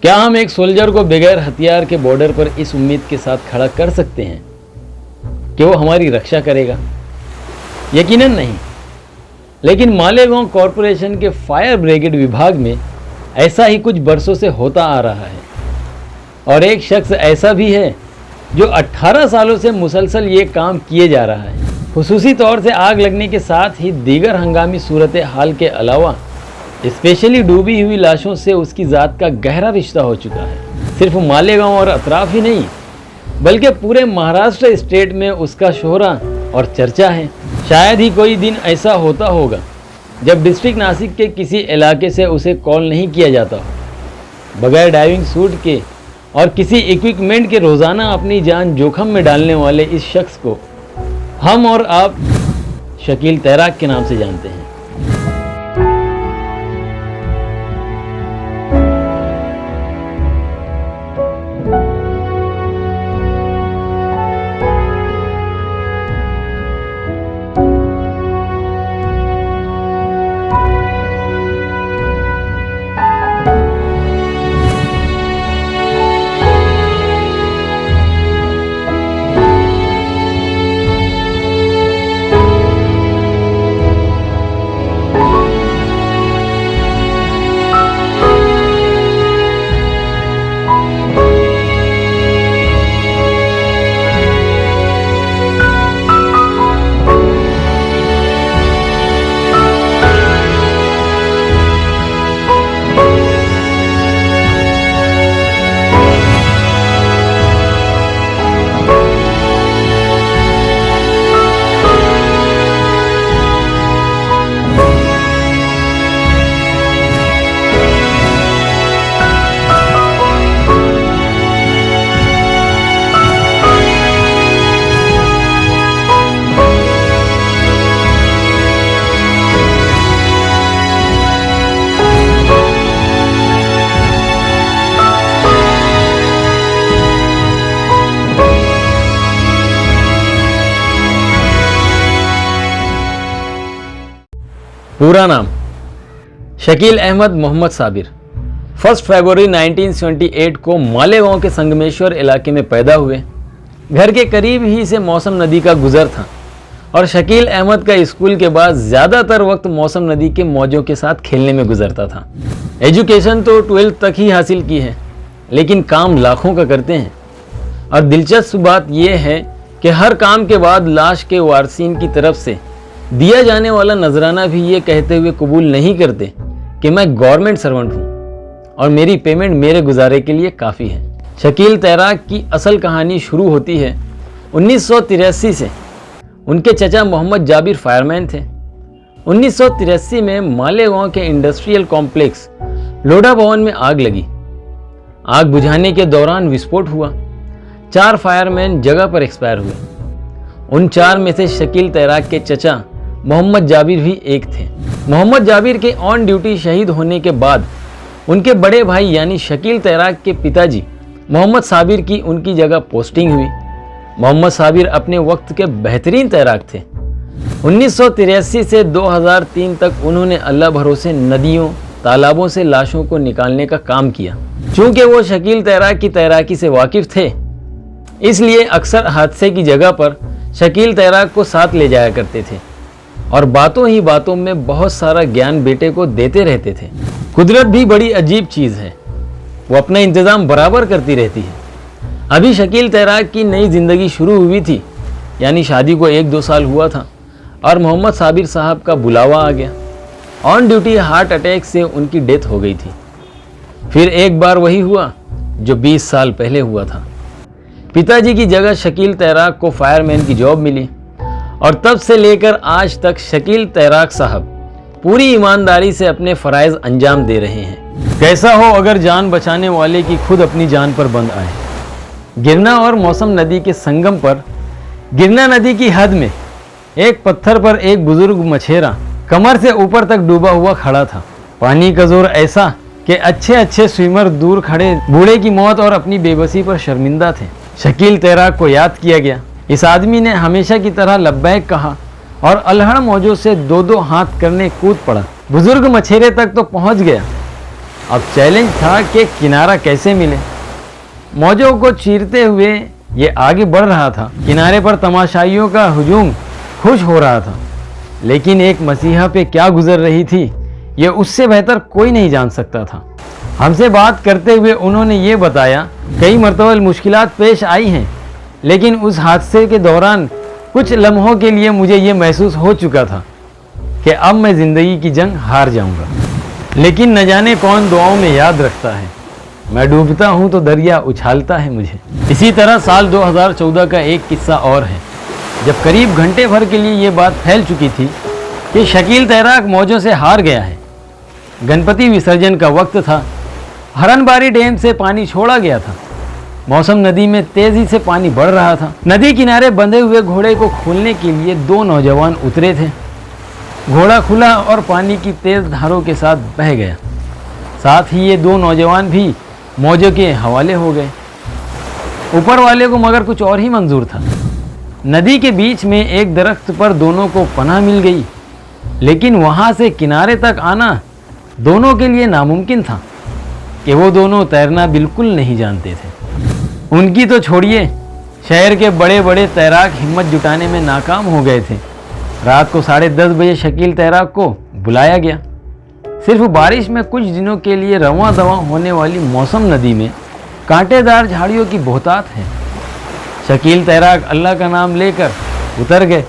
क्या हम एक सोल्जर को बगैर हथियार के बॉर्डर पर इस उम्मीद के साथ खड़ा कर सकते हैं कि वो हमारी रक्षा करेगा? यकीनन नहीं। लेकिन मालेगांव कॉरपोरेशन के फायर ब्रिगेड विभाग में ऐसा ही कुछ बरसों से होता आ रहा है। और एक शख्स ऐसा भी है जो 18 सालों से मुसलसल ये काम किए जा रहा है। खुसूसी तौर से आग लगने के साथ ही दीगर हंगामी सूरत हाल के अलावा स्पेशली डूबी हुई लाशों से उसकी ज़ात का गहरा रिश्ता हो चुका है। सिर्फ मालेगांव और अतराफ ही नहीं बल्कि पूरे महाराष्ट्र स्टेट में उसका शोहरा और चर्चा है। शायद ही कोई दिन ऐसा होता होगा जब डिस्ट्रिक्ट नासिक के किसी इलाके से उसे कॉल नहीं किया जाता हो। बगैर डाइविंग सूट के और किसी इक्विपमेंट के रोज़ाना अपनी जान जोखम में डालने वाले इस शख्स को हम और आप शकील तैराक के नाम से जानते हैं। पूरा नाम शकील अहमद मोहम्मद साबिर 1 फरवरी 1978 को मालेगांव के संगमेश्वर इलाके में पैदा हुए। घर के करीब ही से मौसम नदी का गुजर था और शकील अहमद का स्कूल के बाद ज़्यादातर वक्त मौसम नदी के मौजों के साथ खेलने में गुजरता था। एजुकेशन तो 12th तक ही हासिल की है, लेकिन काम लाखों का करते हैं। और दिलचस्प बात यह है कि हर काम के बाद लाश के वारसीन की तरफ से दिया जाने वाला नजराना भी ये कहते हुए कबूल नहीं करते कि मैं गवर्नमेंट सर्वेंट हूँ और मेरी पेमेंट मेरे गुजारे के लिए काफ़ी है। शकील तैराक की असल कहानी शुरू होती है 1983 से। उनके चचा मोहम्मद जाबिर फायरमैन थे। 1983 में मालेगांव के इंडस्ट्रियल कॉम्प्लेक्स लोढ़ा भवन में आग लगी। आग बुझाने के दौरान विस्फोट हुआ। 4 फायरमैन जगह पर एक्सपायर हुए। उन 4 में से शकील तैराक के चचा मोहम्मद जाबिर भी एक थे। मोहम्मद जाबिर के ऑन ड्यूटी शहीद होने के बाद उनके बड़े भाई यानी शकील तैराक के पिताजी मोहम्मद साबिर की उनकी जगह पोस्टिंग हुई। मोहम्मद साबिर अपने वक्त के बेहतरीन तैराक थे। 1983 से 2003 तक उन्होंने अल्लाह भरोसे नदियों तालाबों से लाशों को निकालने का काम किया। चूँकि वो शकील तैराक की तैराकी से वाकिफ थे, इसलिए अक्सर हादसे की जगह पर शकील तैराक को साथ ले जाया करते थे और बातों ही बातों में बहुत सारा ज्ञान बेटे को देते रहते थे। कुदरत भी बड़ी अजीब चीज़ है, वो अपना इंतज़ाम बराबर करती रहती है। अभी शकील तैराक की नई ज़िंदगी शुरू हुई थी, यानी शादी को 1-2 साल हुआ था और मोहम्मद साबिर साहब का बुलावा आ गया। ऑन ड्यूटी हार्ट अटैक से उनकी डेथ हो गई थी। फिर एक बार वही हुआ जो 20 साल पहले हुआ था। पिताजी की जगह शकील तैराक को फायरमैन की जॉब मिली और तब से लेकर आज तक शकील तैराक साहब पूरी ईमानदारी से अपने फ़राइज़ अंजाम दे रहे हैं। कैसा हो अगर जान बचाने वाले की खुद अपनी जान पर बंद आए। गिरना और मौसम नदी के संगम पर गिरना नदी की हद में एक पत्थर पर एक बुजुर्ग मछेरा कमर से ऊपर तक डूबा हुआ खड़ा था। पानी का जोर ऐसा कि अच्छे स्विमर दूर खड़े बूढ़े की मौत और अपनी बेबसी पर शर्मिंदा थे। शकील तैराक को याद किया गया। इस आदमी ने हमेशा की तरह लब्बैक कहा और अल्हड़ मौजों से 2-2 हाथ करने कूद पड़ा। बुजुर्ग मछेरे तक तो पहुंच गया, अब चैलेंज था कि किनारा कैसे मिले। मौजों को चीरते हुए ये आगे बढ़ रहा था। किनारे पर तमाशाइयों का हुजूम खुश हो रहा था, लेकिन एक मसीहा पे क्या गुजर रही थी ये उससे बेहतर कोई नहीं जान सकता था। हमसे बात करते हुए उन्होंने ये बताया, कई मरतबा मुश्किलात पेश आई हैं, लेकिन उस हादसे के दौरान कुछ लम्हों के लिए मुझे ये महसूस हो चुका था कि अब मैं ज़िंदगी की जंग हार जाऊंगा, लेकिन न जाने कौन दुआओं में याद रखता है। मैं डूबता हूं तो दरिया उछालता है मुझे। इसी तरह साल 2014 का एक किस्सा और है, जब करीब घंटे भर के लिए ये बात फैल चुकी थी कि शकील तैराक मौजों से हार गया है। गणपति विसर्जन का वक्त था। हरनबारी डैम से पानी छोड़ा गया था। मौसम नदी में तेजी से पानी बढ़ रहा था। नदी किनारे बंधे हुए घोड़े को खोलने के लिए दो नौजवान उतरे थे। घोड़ा खुला और पानी की तेज धारों के साथ बह गया। साथ ही ये दो नौजवान भी मौजों के हवाले हो गए। ऊपर वाले को मगर कुछ और ही मंजूर था। नदी के बीच में एक दरख्त पर दोनों को पनाह मिल गई, लेकिन वहाँ से किनारे तक आना दोनों के लिए नामुमकिन था कि वो दोनों तैरना बिल्कुल नहीं जानते थे। उनकी तो छोड़िए, शहर के बड़े बड़े तैराक हिम्मत जुटाने में नाकाम हो गए थे। रात को 10:30 बजे शकील तैराक को बुलाया गया। सिर्फ बारिश में कुछ दिनों के लिए रवां दवां होने वाली मौसम नदी में कांटेदार झाड़ियों की बहुतात है। शकील तैराक अल्लाह का नाम लेकर उतर गए।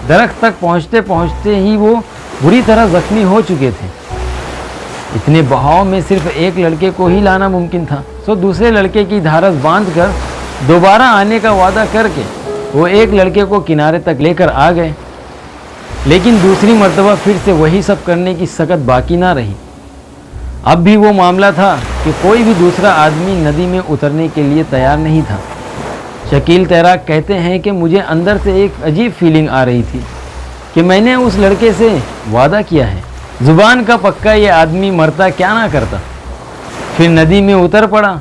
दरख्त तक पहुँचते पहुँचते ही वो बुरी तरह जख्मी हो चुके थे। इतने बहाव में सिर्फ एक लड़के को ही लाना मुमकिन था, तो दूसरे लड़के की धारस बांधकर दोबारा आने का वादा करके वो एक लड़के को किनारे तक लेकर आ गए। लेकिन दूसरी मर्तबा फिर से वही सब करने की सकत बाकी ना रही। अब भी वो मामला था कि कोई भी दूसरा आदमी नदी में उतरने के लिए तैयार नहीं था। शकील तैराक कहते हैं कि मुझे अंदर से एक अजीब फीलिंग आ रही थी कि मैंने उस लड़के से वादा किया है, जुबान का पक्का ये आदमी मरता क्या ना करता। फिर नदी में उतर पड़ा।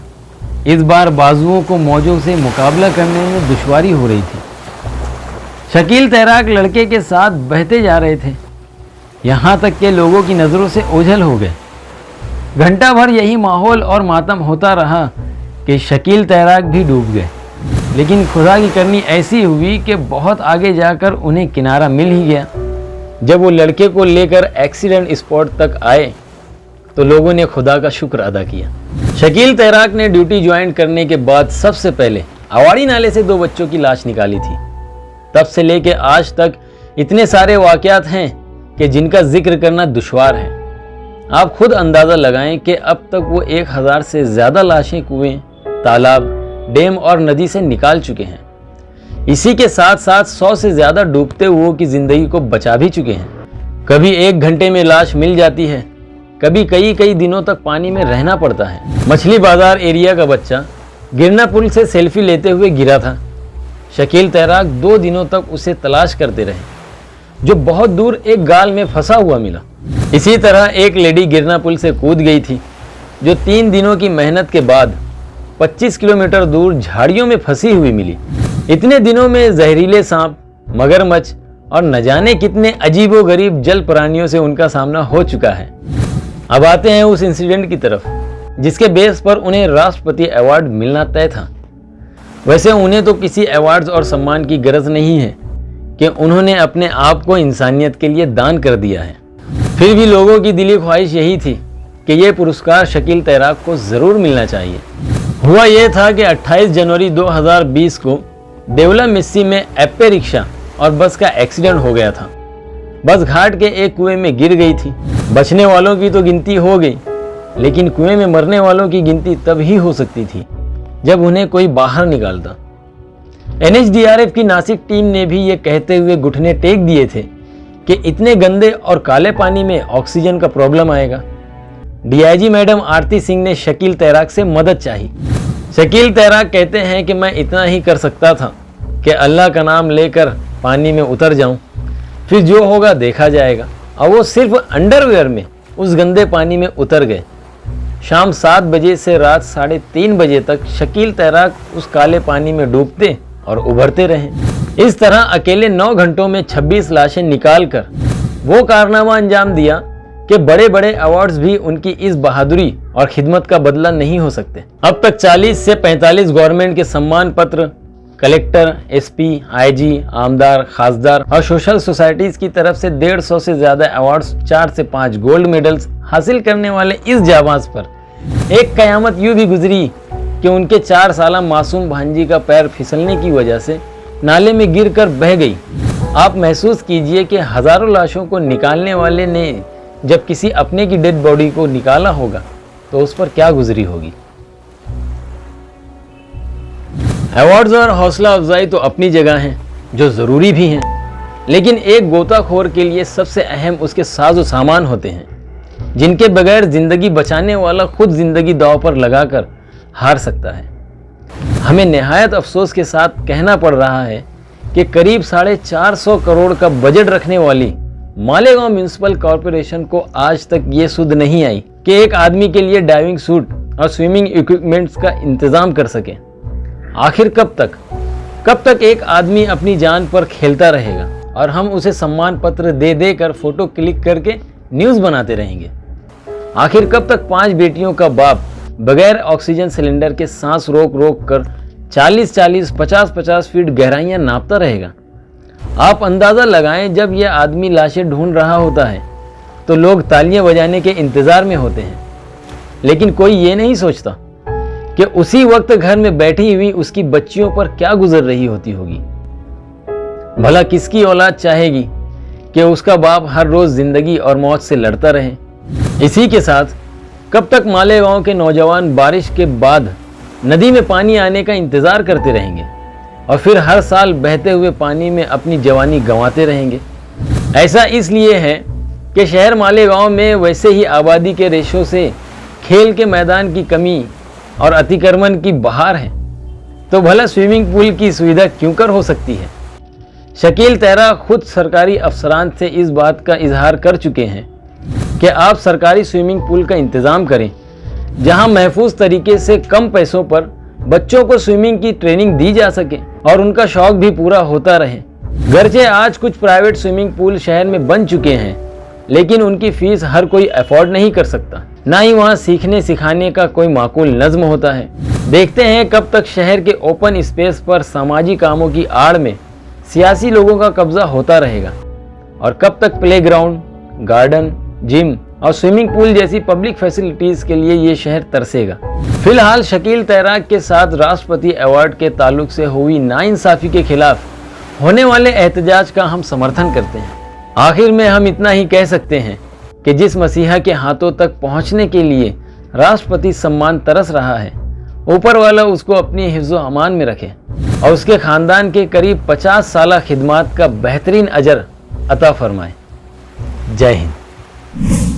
इस बार बाजुओं को मौजों से मुकाबला करने में दुश्वारी हो रही थी। शकील तैराक लड़के के साथ बहते जा रहे थे, यहाँ तक कि लोगों की नज़रों से ओझल हो गए। घंटा भर यही माहौल और मातम होता रहा कि शकील तैराक भी डूब गए। लेकिन खुदा की करनी ऐसी हुई कि बहुत आगे जाकर उन्हें किनारा मिल ही गया। जब वो लड़के को लेकर एक्सीडेंट स्पॉट तक आए तो लोगों ने खुदा का शुक्र अदा किया। शकील तैराक ने ड्यूटी ज्वाइन करने के बाद सबसे पहले अवाड़ी नाले से 2 बच्चों की लाश निकाली थी। तब से लेके आज तक इतने सारे वाकयात हैं कि जिनका जिक्र करना दुश्वार है। आप खुद अंदाज़ा लगाएं कि अब तक वो 1000 से ज़्यादा लाशें कुएं, तालाब, डैम और नदी से निकाल चुके हैं। इसी के साथ साथ 100 से ज़्यादा डूबते हुओं की ज़िंदगी को बचा भी चुके हैं। कभी 1 घंटे में लाश मिल जाती है, कभी कई दिनों तक पानी में रहना पड़ता है। मछली बाजार एरिया का बच्चा गिरना पुल से सेल्फी लेते हुए गिरा था। शकील तैराक 2 दिनों तक उसे तलाश करते रहे, जो बहुत दूर एक गाल में फंसा हुआ मिला। इसी तरह एक लेडी गिरना पुल से कूद गई थी, जो 3 दिनों की मेहनत के बाद 25 किलोमीटर दूर झाड़ियों में फंसी हुई मिली। इतने दिनों में जहरीले सांप, मगरमच्छ और न जाने कितने अजीबोगरीब जल प्राणियों से उनका सामना हो चुका है। अब आते हैं उस इंसिडेंट की तरफ जिसके बेस पर उन्हें राष्ट्रपति अवार्ड मिलना तय था। वैसे उन्हें तो किसी अवार्ड्स और सम्मान की गरज नहीं है कि उन्होंने अपने आप को इंसानियत के लिए दान कर दिया है। फिर भी लोगों की दिली ख्वाहिश यही थी कि ये पुरस्कार शकील तैराक को ज़रूर मिलना चाहिए। हुआ ये था कि 28 जनवरी 2020 को देवला मिस्सी में एप्पे रिक्शा और बस का एक्सीडेंट हो गया था। बस घाट के एक कुएं में गिर गई थी। बचने वालों की तो गिनती हो गई, लेकिन कुएं में मरने वालों की गिनती तब ही हो सकती थी जब उन्हें कोई बाहर निकालता। NHDRF की नासिक टीम ने भी ये कहते हुए घुटने टेक दिए थे कि इतने गंदे और काले पानी में ऑक्सीजन का प्रॉब्लम आएगा। DIG मैडम आरती सिंह ने शकील तैराक से मदद चाही। शकील तैराक कहते हैं कि मैं इतना ही कर सकता था कि अल्लाह का नाम लेकर पानी में उतर जाऊं, फिर जो होगा देखा जाएगा। और वो सिर्फ अंडरवेयर में उस गंदे पानी में उतर गए। शाम 7 बजे से रात 3:30 बजे तक शकील तैराक उस काले पानी में डूबते और उभरते रहे। इस तरह अकेले 9 घंटों में 26 लाशें निकाल कर वो कारनामा अंजाम दिया कि बड़े बड़े अवार्ड्स भी उनकी इस बहादुरी और खिदमत का बदला नहीं हो सकते। अब तक 40 से 45 गवर्नमेंट के सम्मान पत्र, कलेक्टर, एसपी, आईजी, आमदार, खासदार और सोशल सोसाइटीज की तरफ से 150 से ज्यादा अवार्ड्स, 4 से 5 गोल्ड मेडल्स हासिल करने वाले इस जाबाज पर एक कयामत यूं भी गुजरी कि उनके 4 साला मासूम भांजी का पैर फिसलने की वजह से नाले में गिरकर बह गई। आप महसूस कीजिए कि हजारों लाशों को निकालने वाले ने जब किसी अपने की डेड बॉडी को निकाला होगा तो उस पर क्या गुजरी होगी। अवार्ड्स और हौसला अफजाई तो अपनी जगह हैं, जो ज़रूरी भी हैं, लेकिन एक गोताखोर के लिए सबसे अहम उसके साजो सामान होते हैं, जिनके बगैर ज़िंदगी बचाने वाला खुद ज़िंदगी दांव पर लगाकर हार सकता है। हमें निहायत अफसोस के साथ कहना पड़ रहा है कि करीब 450 करोड़ का बजट रखने वाली मालेगांव म्यूनिसिपल कॉरपोरेशन को आज तक ये सुध नहीं आई कि एक आदमी के लिए डाइविंग सूट और स्विमिंग इक्विपमेंट्स का इंतजाम कर सके। आखिर कब तक एक आदमी अपनी जान पर खेलता रहेगा और हम उसे सम्मान पत्र दे देकर फोटो क्लिक करके न्यूज़ बनाते रहेंगे। आखिर कब तक 5 बेटियों का बाप बगैर ऑक्सीजन सिलेंडर के सांस रोक कर 40-40, 50-50 फीट गहराइयां नापता रहेगा। आप अंदाज़ा लगाएं, जब यह आदमी लाशें ढूंढ रहा होता है तो लोग तालियां बजाने के इंतज़ार में होते हैं, लेकिन कोई ये नहीं सोचता कि उसी वक्त घर में बैठी हुई उसकी बच्चियों पर क्या गुजर रही होती होगी। भला किसकी औलाद चाहेगी कि उसका बाप हर रोज़ ज़िंदगी और मौत से लड़ता रहे। इसी के साथ कब तक मालेगांव के नौजवान बारिश के बाद नदी में पानी आने का इंतज़ार करते रहेंगे और फिर हर साल बहते हुए पानी में अपनी जवानी गंवाते रहेंगे। ऐसा इसलिए है कि शहर मालेगांव में वैसे ही आबादी के रेशों से खेल के मैदान की कमी और अतिक्रमण की बहार है, तो भला स्विमिंग पूल की सुविधा क्यों कर हो सकती है। शकील तैरा खुद सरकारी अफसरान से इस बात का इजहार कर चुके हैं कि आप सरकारी स्विमिंग पूल का इंतज़ाम करें, जहां महफूज तरीके से कम पैसों पर बच्चों को स्विमिंग की ट्रेनिंग दी जा सके और उनका शौक भी पूरा होता रहे। गरचे आज कुछ प्राइवेट स्विमिंग पूल शहर में बन चुके हैं, लेकिन उनकी फीस हर कोई अफोर्ड नहीं कर सकता, ना ही वहाँ सीखने सिखाने का कोई माकूल नज़्म होता है। देखते हैं कब तक शहर के ओपन स्पेस पर सामाजिक कामों की आड़ में सियासी लोगों का कब्जा होता रहेगा और कब तक प्लेग्राउंड, गार्डन, जिम और स्विमिंग पूल जैसी पब्लिक फैसिलिटीज़ के लिए ये शहर तरसेगा। फिलहाल शकील तैराक के साथ राष्ट्रपति अवार्ड के ताल्लुक से हुई नाइंसाफ़ी के खिलाफ होने वाले एहतजाज का हम समर्थन करते हैं। आखिर में हम इतना ही कह सकते हैं कि जिस मसीहा के हाथों तक पहुंचने के लिए राष्ट्रपति सम्मान तरस रहा है, ऊपर वाला उसको अपनी हिफ्ज़ो अमान में रखे और उसके ख़ानदान के करीब 50 साला खिदमात का बेहतरीन अजर अता फरमाए। जय हिंद।